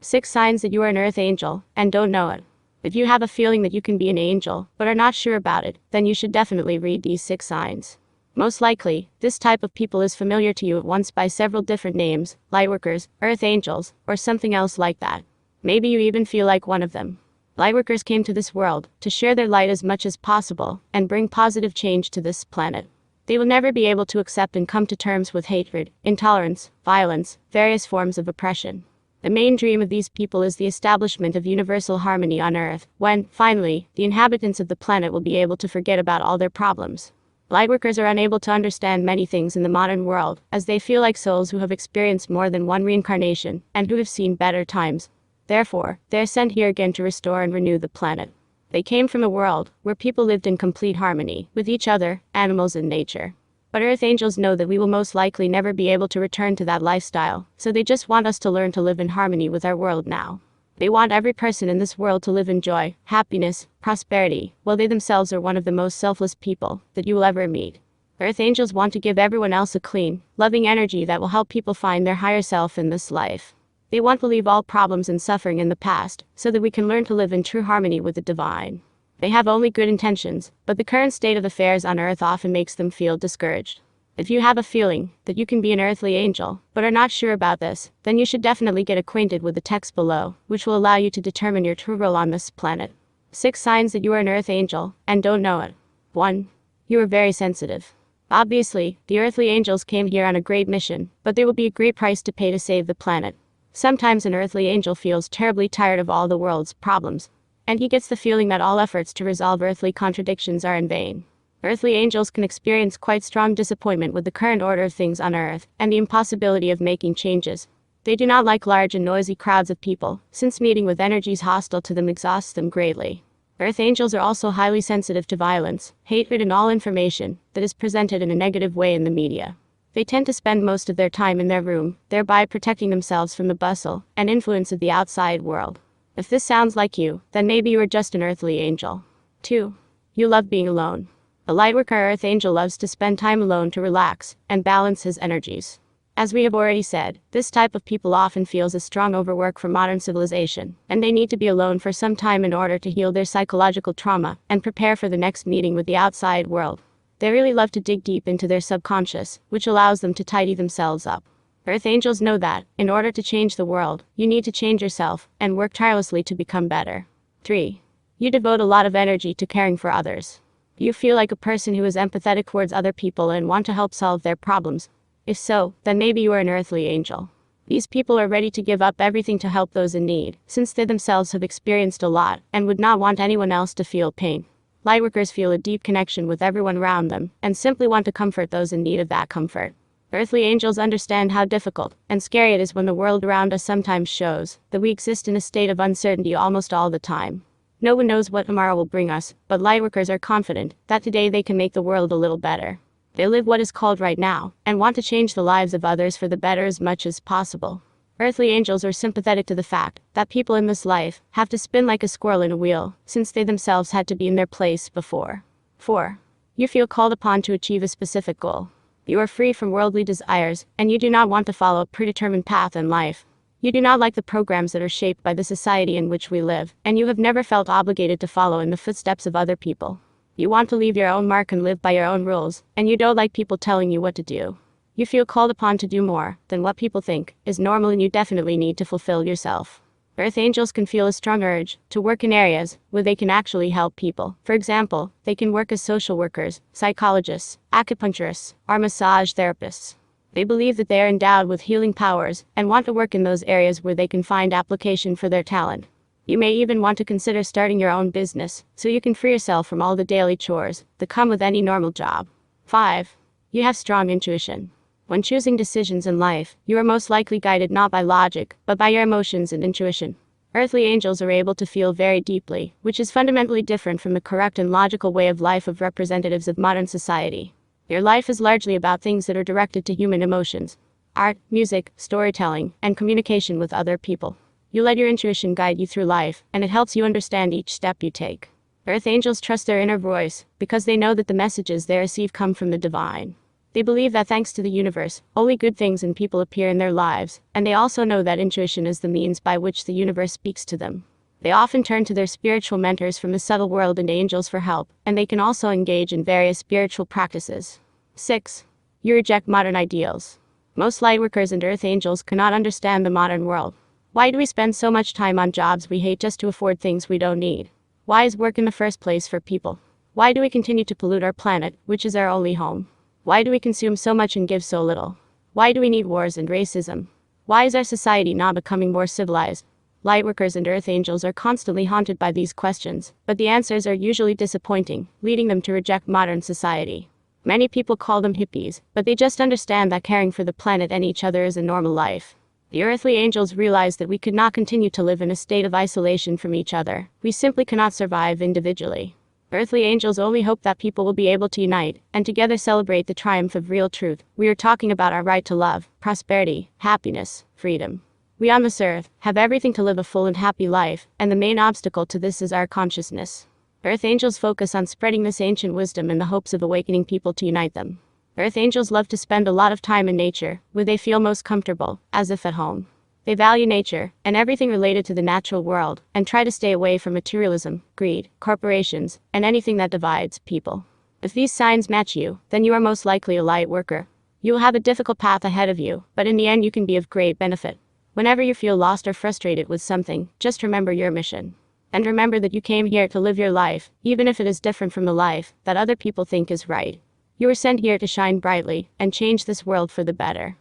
6 signs that you are an earth angel and don't know it. If you have a feeling that you can be an angel, but are not sure about it, then you should definitely read these 6 signs. Most likely, this type of people is familiar to you at once by several different names, lightworkers, earth angels, or something else like that. Maybe you even feel like one of them. Lightworkers came to this world to share their light as much as possible and bring positive change to this planet. They will never be able to accept and come to terms with hatred, intolerance, violence, various forms of oppression. The main dream of these people is the establishment of universal harmony on Earth, when, finally, the inhabitants of the planet will be able to forget about all their problems. Lightworkers are unable to understand many things in the modern world, as they feel like souls who have experienced more than one reincarnation, and who have seen better times. Therefore, they are sent here again to restore and renew the planet. They came from a world where people lived in complete harmony with each other, animals, and nature. But Earth Angels know that we will most likely never be able to return to that lifestyle, so they just want us to learn to live in harmony with our world now. They want every person in this world to live in joy, happiness, prosperity, while they themselves are one of the most selfless people that you will ever meet. Earth Angels want to give everyone else a clean, loving energy that will help people find their higher self in this life. They want to leave all problems and suffering in the past, so that we can learn to live in true harmony with the divine. They have only good intentions, but the current state of affairs on Earth often makes them feel discouraged. If you have a feeling that you can be an earthly angel, but are not sure about this, then you should definitely get acquainted with the text below, which will allow you to determine your true role on this planet. 6 signs that you are an earth angel and don't know it. 1. You are very sensitive. Obviously, the earthly angels came here on a great mission, but there will be a great price to pay to save the planet. Sometimes an earthly angel feels terribly tired of all the world's problems, and he gets the feeling that all efforts to resolve earthly contradictions are in vain. Earthly angels can experience quite strong disappointment with the current order of things on Earth, and the impossibility of making changes. They do not like large and noisy crowds of people, since meeting with energies hostile to them exhausts them greatly. Earth angels are also highly sensitive to violence, hatred, and all information that is presented in a negative way in the media. They tend to spend most of their time in their room, thereby protecting themselves from the bustle and influence of the outside world. If this sounds like you, then maybe you are just an earthly angel. 2. You love being alone. The lightworker earth angel loves to spend time alone to relax and balance his energies. As we have already said, this type of people often feels a strong overwork from modern civilization, and they need to be alone for some time in order to heal their psychological trauma and prepare for the next meeting with the outside world. They really love to dig deep into their subconscious, which allows them to tidy themselves up. Earth angels know that, in order to change the world, you need to change yourself and work tirelessly to become better. 3. You devote a lot of energy to caring for others. You feel like a person who is empathetic towards other people and want to help solve their problems. If so, then maybe you are an earthly angel. These people are ready to give up everything to help those in need, since they themselves have experienced a lot and would not want anyone else to feel pain. Lightworkers feel a deep connection with everyone around them and simply want to comfort those in need of that comfort. Earthly angels understand how difficult and scary it is when the world around us sometimes shows that we exist in a state of uncertainty almost all the time. No one knows what tomorrow will bring us, but lightworkers are confident that today they can make the world a little better. They live what is called right now, and want to change the lives of others for the better as much as possible. Earthly angels are sympathetic to the fact that people in this life have to spin like a squirrel in a wheel, since they themselves had to be in their place before. 4. You feel called upon to achieve a specific goal. You are free from worldly desires, and you do not want to follow a predetermined path in life. You do not like the programs that are shaped by the society in which we live, and you have never felt obligated to follow in the footsteps of other people. You want to leave your own mark and live by your own rules, and you don't like people telling you what to do. You feel called upon to do more than what people think is normal, and you definitely need to fulfill yourself. Earth angels can feel a strong urge to work in areas where they can actually help people. For example, they can work as social workers, psychologists, acupuncturists, or massage therapists. They believe that they are endowed with healing powers and want to work in those areas where they can find application for their talent. You may even want to consider starting your own business, so you can free yourself from all the daily chores that come with any normal job. 5. You have strong intuition. When choosing decisions in life, you are most likely guided not by logic, but by your emotions and intuition. Earthly angels are able to feel very deeply, which is fundamentally different from the correct and logical way of life of representatives of modern society. Your life is largely about things that are directed to human emotions: art, music, storytelling, and communication with other people. You let your intuition guide you through life, and it helps you understand each step you take. Earth angels trust their inner voice, because they know that the messages they receive come from the divine. They believe that thanks to the universe, only good things and people appear in their lives, and they also know that intuition is the means by which the universe speaks to them. They often turn to their spiritual mentors from the subtle world and angels for help, and they can also engage in various spiritual practices. 6. You reject modern ideals. Most lightworkers and earth angels cannot understand the modern world. Why do we spend so much time on jobs we hate just to afford things we don't need? Why is work in the first place for people? Why do we continue to pollute our planet, which is our only home? Why do we consume so much and give so little? Why do we need wars and racism? Why is our society not becoming more civilized? Lightworkers and earth angels are constantly haunted by these questions, but the answers are usually disappointing, leading them to reject modern society. Many people call them hippies, but they just understand that caring for the planet and each other is a normal life. The earthly angels realize that we could not continue to live in a state of isolation from each other. We simply cannot survive individually. Earthly angels only hope that people will be able to unite, and together celebrate the triumph of real truth. We are talking about our right to love, prosperity, happiness, freedom. We on this earth have everything to live a full and happy life, and the main obstacle to this is our consciousness. Earth angels focus on spreading this ancient wisdom in the hopes of awakening people to unite them. Earth angels love to spend a lot of time in nature, where they feel most comfortable, as if at home. They value nature, and everything related to the natural world, and try to stay away from materialism, greed, corporations, and anything that divides people. If these signs match you, then you are most likely a light worker. You will have a difficult path ahead of you, but in the end you can be of great benefit. Whenever you feel lost or frustrated with something, just remember your mission. And remember that you came here to live your life, even if it is different from the life that other people think is right. You were sent here to shine brightly and change this world for the better.